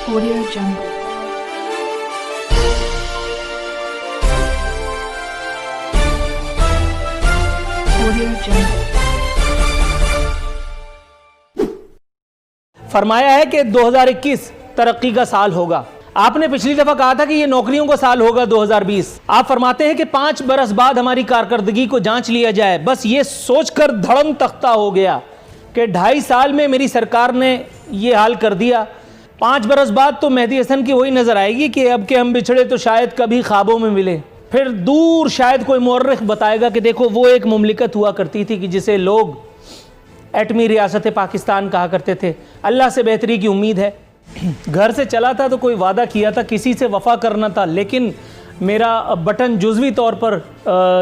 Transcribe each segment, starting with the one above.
Audio Jungle. Audio Jungle. फरमाया है कि 2021 तरक्की का साल होगा। आपने पिछली दफा कहा था कि ये नौकरियों का साल होगा 2020। आप फरमाते हैं कि 5 बरस बाद हमारी कारकर्दगी को जांच लिया जाए। बस ये सोचकर धड़म तख्ता हो गया कि 2.5 साल में मेरी सरकार ने ये हाल कर दिया। 5 बरस बाद तो मेहदी हसन की वही नजर आएगी कि अब के हम बिछड़े तो शायद कभी ख्वाबों में मिले। फिर दूर शायद कोई मुअर्रिख बताएगा कि देखो वो एक मुमलिकत हुआ करती थी कि जिसे लोग एटमी रियासत पाकिस्तान कहा करते थे। अल्लाह से बेहतरी की उम्मीद है। घर से चला था तो कोई वादा किया था, किसी से वफा करना था, लेकिन मेरा बटन जुज़वी तौर पर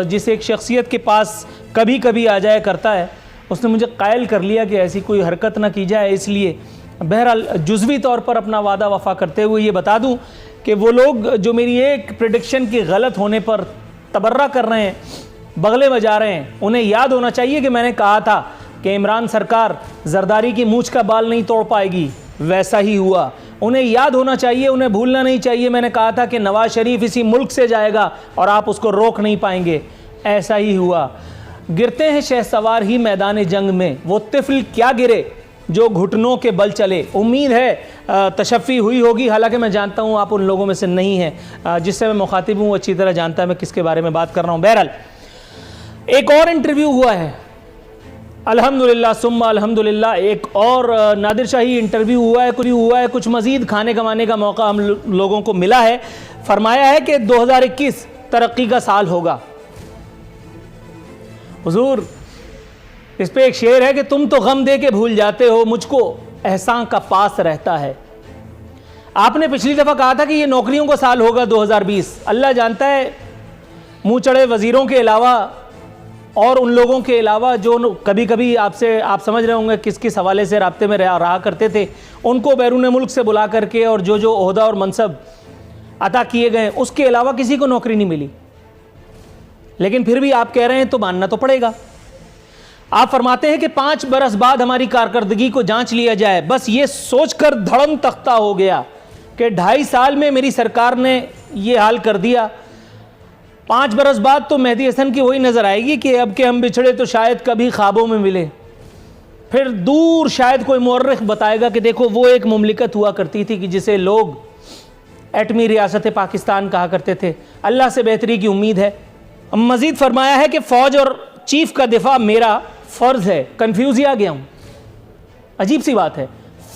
जिस एक शख्सियत के पास कभी कभी आ जाया करता है, उसने मुझे कायल कर लिया कि ऐसी कोई हरकत ना की जाए। इसलिए बहरहाल जुज़वी तौर पर अपना वादा वफा करते हुए ये बता दूं कि वो लोग जो मेरी एक प्रेडिक्शन के गलत होने पर तबर्रा कर रहे हैं, बगले बजा रहे हैं, उन्हें याद होना चाहिए कि मैंने कहा था कि इमरान सरकार जरदारी की मूंछ का बाल नहीं तोड़ पाएगी। वैसा ही हुआ। उन्हें याद होना चाहिए, उन्हें भूलना नहीं चाहिए, मैंने कहा था कि नवाज शरीफ इसी मुल्क से जाएगा और आप उसको रोक नहीं पाएंगे। ऐसा ही हुआ। गिरते हैं शहसवार ही मैदान जंग में, वो तिफल क्या गिरे जो घुटनों के बल चले। उम्मीद है तशफ़ी हुई होगी, हालांकि मैं जानता हूँ आप उन लोगों में से नहीं हैं जिससे मैं मुखातिब हूँ, अच्छी तरह जानता है मैं किसके बारे में बात कर रहा हूँ। बहरहाल एक और इंटरव्यू हुआ है, अल्हम्दुलिल्लाह सुम्मा अल्हम्दुलिल्लाह, एक और नादिर शाही इंटरव्यू हुआ है, कुछ मज़ीद खाने कमाने का मौका हम लोगों को मिला है। फरमाया है कि 2021 तरक्की का साल होगा। हुजूर, इस पे एक शेर है कि तुम तो गम दे के भूल जाते हो, मुझको एहसान का पास रहता है। आपने पिछली दफ़ा कहा था कि ये नौकरियों का साल होगा 2020। अल्लाह जानता है मुँह चढ़े वज़ीरों के अलावा और उन लोगों के अलावा जो कभी कभी आपसे आप समझ रहे होंगे किस किस हवाले से राब्ते में रहा करते थे, उनको बैरून मुल्क से बुला करके और जो ओहदा और मनसब अता किए गए, उसके अलावा किसी को नौकरी नहीं मिली। लेकिन फिर भी आप कह रहे हैं तो मानना तो पड़ेगा। आप फरमाते हैं कि 5 बरस बाद हमारी कारकर्दगी को जांच लिया जाए। बस ये सोचकर धड़म तख्ता हो गया कि 2.5 साल में मेरी सरकार ने ये हाल कर दिया। 5 बरस बाद तो मेहदी हसन की वही नज़र आएगी कि अब के हम बिछड़े तो शायद कभी ख्वाबों में मिले। फिर दूर शायद कोई मुअर्रिख बताएगा कि देखो वो एक मुमलिकत हुआ करती थी कि जिसे लोग एटमी रियासत पाकिस्तान कहा करते थे। अल्लाह से बेहतरी की उम्मीद है। मज़ीद फरमाया है कि फ़ौज और चीफ का दिफा मेरा फ़र्ज़ है। कन्फ्यूज़ ही आ गया हूँ, अजीब सी बात है।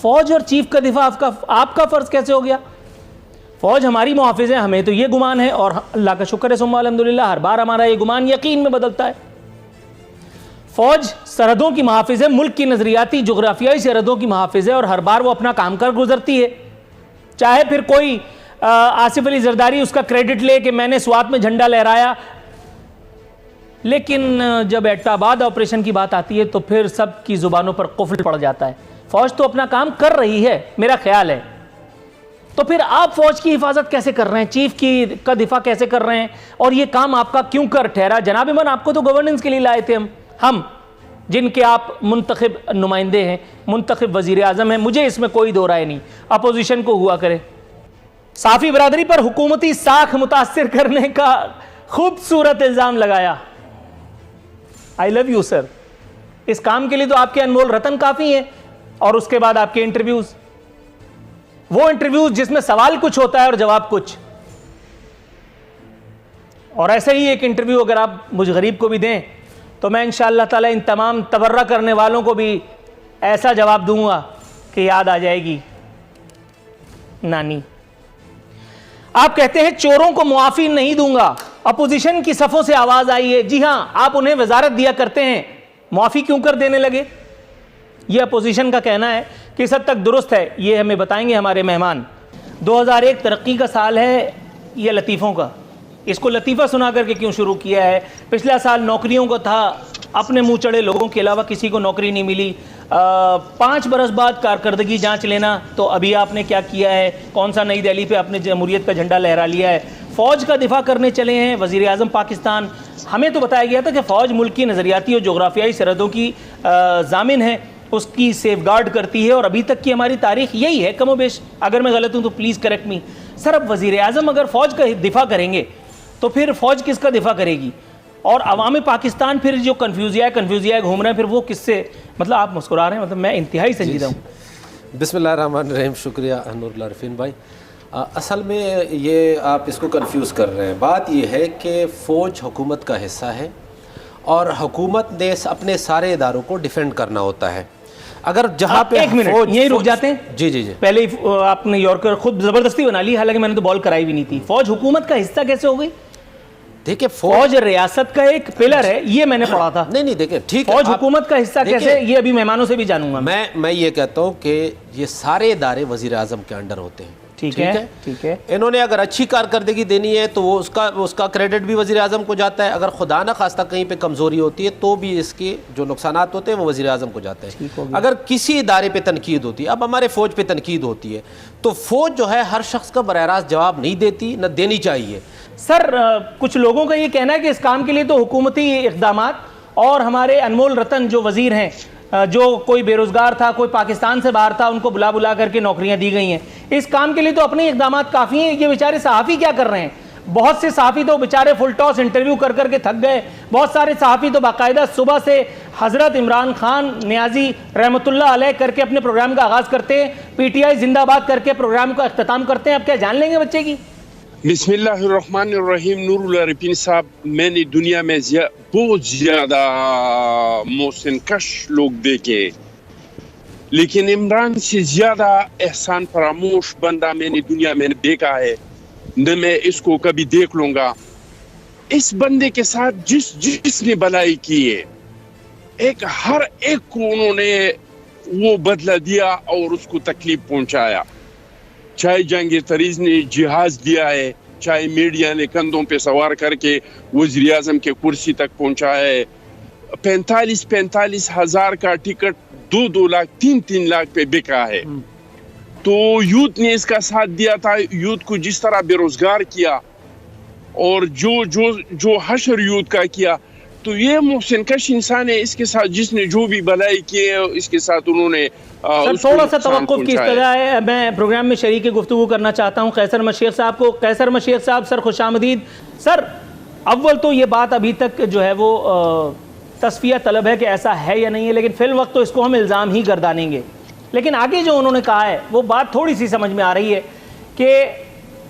फ़ौज और चीफ का दिफा आपका फ़र्ज़ कैसे हो गया? फ़ौज हमारी मुहाफ़िज़ है, हमें तो ये गुमान है, और अल्लाह का शुक्र है सुम्मा अल्हम्दुलिल्लाह, हर बार हमारा ये गुमान यकीन में बदलता है। फ़ौज सरहदों की मुहाफ़िज़ है, मुल्क की नज़रियाती जोग्राफियाई सरहदों की मुहाफ़िज़ है, और हर बार वो अपना काम कर गुजरती है। चाहे फिर कोई आसिफ अली जरदारी उसका क्रेडिट ले कि मैंने स्वात में झंडा लहराया, लेकिन जब एटाबाद ऑपरेशन की बात आती है तो फिर सब की ज़ुबानों पर कुफ्र पड़ जाता है। फ़ौज तो अपना काम कर रही है, मेरा ख्याल है, तो फिर आप फ़ौज की हिफाजत कैसे कर रहे हैं, चीफ की का दिफा कैसे कर रहे हैं, और ये काम आपका क्यों कर ठहरा? जनाब इमरान, आपको तो गवर्नेंस के लिए लाए थे हम जिनके आप मुंतखब नुमाइंदे हैं, मुंतखब वज़ीर आज़म हैं, मुझे इसमें कोई दो राय नहीं। अपोजिशन को हुआ करे। साफ़ी बरादरी पर हुकूमती साख मुतासिर करने का खूबसूरत इल्ज़ाम लगाया। I love you sir. इस काम के लिए तो आपके अनमोल रतन काफ़ी हैं, और उसके बाद आपके इंटरव्यूज़, वो इंटरव्यूज जिसमें सवाल कुछ होता है और जवाब कुछ। और ऐसे ही एक इंटरव्यू अगर आप मुझ गरीब को भी दें तो मैं इंशाअल्लाह ताला इन तमाम तबर्रा करने वालों को भी ऐसा जवाब दूंगा कि याद आ जाएगी नानी। आप कहते हैं चोरों को मुआफ़ी नहीं दूंगा, अपोजिशन की सफ़ों से आवाज़ आई है। जी हाँ, आप उन्हें वजारत दिया करते हैं, मुआफ़ी क्यों कर देने लगे? ये अपोजिशन का कहना है, किस हद तक दुरुस्त है ये हमें बताएंगे हमारे मेहमान। 2001 तरक्की का साल है ये लतीफ़ों का। इसको लतीफ़ा सुना करके क्यों शुरू किया है? पिछला साल नौकरियों का था, अपने मुँह चढ़े लोगों के अलावा किसी को नौकरी नहीं मिली। 5 बरस बाद कारकर्दगी जांच लेना, तो अभी आपने क्या किया है? कौन सा नई दिल्ली पे आपने जमहूरियत का झंडा लहरा लिया है? फ़ौज का दिफा करने चले हैं वज़ीर आज़म पाकिस्तान। हमें तो बताया गया था कि फ़ौज मुल्क की नज़रियाती और जोग्राफियाई सरहदों की ज़ामिन है, उसकी सेफगार्ड करती है, और अभी तक की हमारी तारीख यही है कमोबेश। अगर मैं गलत हूँ तो प्लीज़ करेक्ट मी। सर, अब वज़ीर आज़म अगर फ़ौज का दिफा करेंगे तो फिर फ़ौज किसका दिफा करेगी? और अवाम पाकिस्तान फिर जो कन्फ्यूजिया घूम रहे हैं, फिर वो किससे? मतलब आप मुस्कुरा रहे हैं, मतलब मैं इंतहाई संजीदा हूँ। बिस्मिल्लाहिर्रहमानिर्रहीम। शुक्रिया नूरुल्लाह रफ़ीन भाई। असल में ये आप इसको कंफ्यूज कर रहे हैं। बात ये है कि फ़ौज हुकूमत का हिस्सा है और हुकूमत ने अपने सारे इदारों को डिफेंड करना होता है। अगर जहाँ पे एक मिनट यही रुक जाते हैं। जी जी जी। पहले ही आपने यॉर्कर खुद ज़बरदस्ती बना ली, हालांकि मैंने तो बॉल कराई भी नहीं थी। फ़ौज हुकूमत का हिस्सा कैसे हो गई? देखिए, फौज रियासत का एक पिलर है, ये मैंने पढ़ा था। नहीं देखिए, ठीक है, फौज हुकूमत का हिस्सा कैसे, ये अभी मेहमानों से भी जानूंगा। मैं ये कहता हूँ कि ये सारे इदारे वज़ीर आज़म के अंडर होते हैं। ठीक है। इन्होंने अगर अच्छी कारकर्दगी देनी है तो वो उसका क्रेडिट भी वज़ीर आज़म को जाता है। अगर खुदा न खास्ता कहीं पे कमज़ोरी होती है तो भी इसके जो नुकसानात होते हैं वो वज़ीर आज़म को जाते हैं। अगर किसी इदारे पे तनकीद होती है, अब हमारे फ़ौज पे तनकीद होती है, तो फ़ौज जो है हर शख्स का बराह रास्त जवाब नहीं देती, न देनी चाहिए। सर, कुछ लोगों का ये कहना है कि इस काम के लिए तो हुकूमती इक़दामात और हमारे अनमोल रतन जो वज़ीर हैं, जो कोई बेरोज़गार था, कोई पाकिस्तान से बाहर था, उनको बुला करके नौकरियां दी गई हैं। इस काम के लिए तो अपने इक़दामात काफ़ी हैं। ये बेचारे सहाफ़ी क्या कर रहे हैं? बहुत से सहाफ़ी तो बेचारे फुल टॉस इंटरव्यू कर करके थक गए। बहुत सारे सहाफ़ी तो बाकायदा सुबह से हज़रत इमरान खान नियाज़ी रहमतुल्लाह अलैह करके अपने प्रोग्राम का आगाज़ करते हैं, PTI जिंदाबाद करके प्रोग्राम का अख्ताम करते हैं। अब क्या जान लेंगे बच्चे की? बिस्मिल्लाहिर्रहमानिर्रहीम। नूरुल्लाह रफ़ीन साहब, मैंने दुनिया में बहुत ज़्यादा मोहसिन कश लोग देखे, लेकिन इमरान से ज़्यादा एहसान फरामोश बंदा मैंने दुनिया में देखा है, न मैं इसको कभी देख लूँगा। इस बंदे के साथ जिसने भलाई की है, हर एक को उन्होंने वो बदला दिया और उसको तकलीफ पहुँचाया। चाहे जहांगीर तरीज ने जिहाज दिया है, चाहे मीडिया ने कंधों पे सवार करके वज़ीर आज़म के कुर्सी तक पहुंचाया है। 45 हज़ार का टिकट 2 लाख 3 लाख पे बिका है। तो यूथ ने इसका साथ दिया था। यूथ को जिस तरह बेरोजगार किया और जो हशर यूथ का किया, तो ये मोहसिन कश इंसान है। इसके साथ जिसने जो भी भलाई की है, इसके साथ उन्होंने थोड़ा सा तवक्कुफ की इस्तदा है। मैं प्रोग्राम में शरीक गुफ्तगू करना चाहता हूँ कैसर मशीख साहब को। कैसर मशीख साहब, सर खुशामदीद। सर, अव्वल तो ये बात अभी तक जो है वो तस्फिया तलब है कि ऐसा है या नहीं है, लेकिन फिल वक्त तो इसको हम इल्ज़ाम ही गर्दानेंगे। लेकिन आगे जो उन्होंने कहा है वो बात थोड़ी सी समझ में आ रही है कि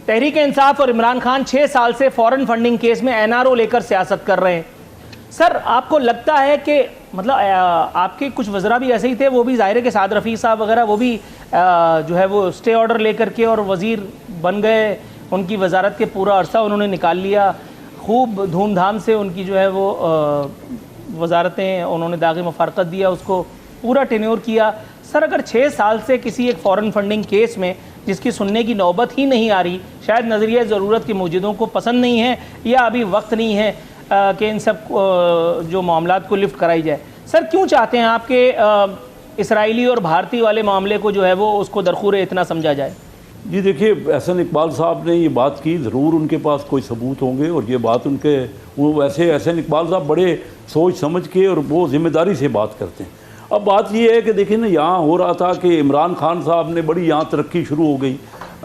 तहरीक इंसाफ और इमरान खान 6 साल से फॉरेन फंडिंग केस में NRO लेकर सियासत कर रहे हैं। सर, आपको लगता है कि मतलब आपके कुछ वज़रा भी ऐसे ही थे, वो भी ज़ाहिर है कि साद रफ़ी साहब वगैरह वो भी जो है वो स्टे ऑर्डर लेकर के और वज़ीर बन गए। उनकी वजारत के पूरा अरसा उन्होंने निकाल लिया, खूब धूमधाम से उनकी जो है वो वजारतें उन्होंने दाग़े मुफ़ारक़त दिया, उसको पूरा टेन्योर किया। सर, अगर 6 साल से किसी एक फ़ॉरेन फंडिंग केस में जिसकी सुनने की नौबत ही नहीं आ रही, शायद नज़रिया ज़रूरत के मौजूदों को पसंद नहीं है या अभी वक्त नहीं है कि इन सब जो मामलात को लिफ्ट कराई जाए, सर क्यों चाहते हैं आपके इसराइली और भारतीय वाले मामले को जो है वो उसको दरखूर इतना समझा जाए? जी देखिए, एहसन इकबाल साहब ने ये बात की, ज़रूर उनके पास कोई सबूत होंगे और ये बात उनके वो वैसे एहसन इकबाल साहब बड़े सोच समझ के और वो ज़िम्मेदारी से बात करते हैं। अब बात ये है कि देखिए ना, यहाँ हो रहा था कि इमरान खान साहब ने बड़ी यहाँ तरक्की शुरू हो गई।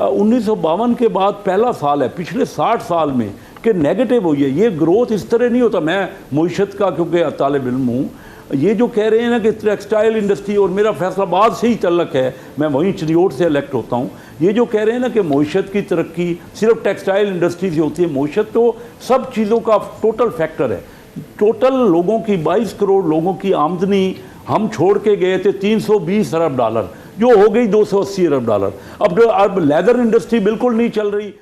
1952 के बाद पहला साल है पिछले 60 साल में कि नेगेटिव हुई है। ये ग्रोथ इस तरह नहीं होता। मैं मुईशत का क्योंकि तालिब इल्म हूँ, ये जो कह रहे हैं ना कि टेक्सटाइल इंडस्ट्री, और मेरा फैसलाबाद से ही तल्लक है, मैं वहीं चिड़ियोट से इलेक्ट होता हूँ, ये जो कह रहे हैं ना कि मुईशत की तरक्की सिर्फ टेक्सटाइल इंडस्ट्री से होती है, मुईशत तो सब चीज़ों का टोटल फैक्टर है। टोटल लोगों की 22 करोड़ लोगों की आमदनी हम छोड़ के गए थे 320 अरब डॉलर, जो हो गई 280 अरब डॉलर। अब लेदर इंडस्ट्री बिल्कुल नहीं चल रही।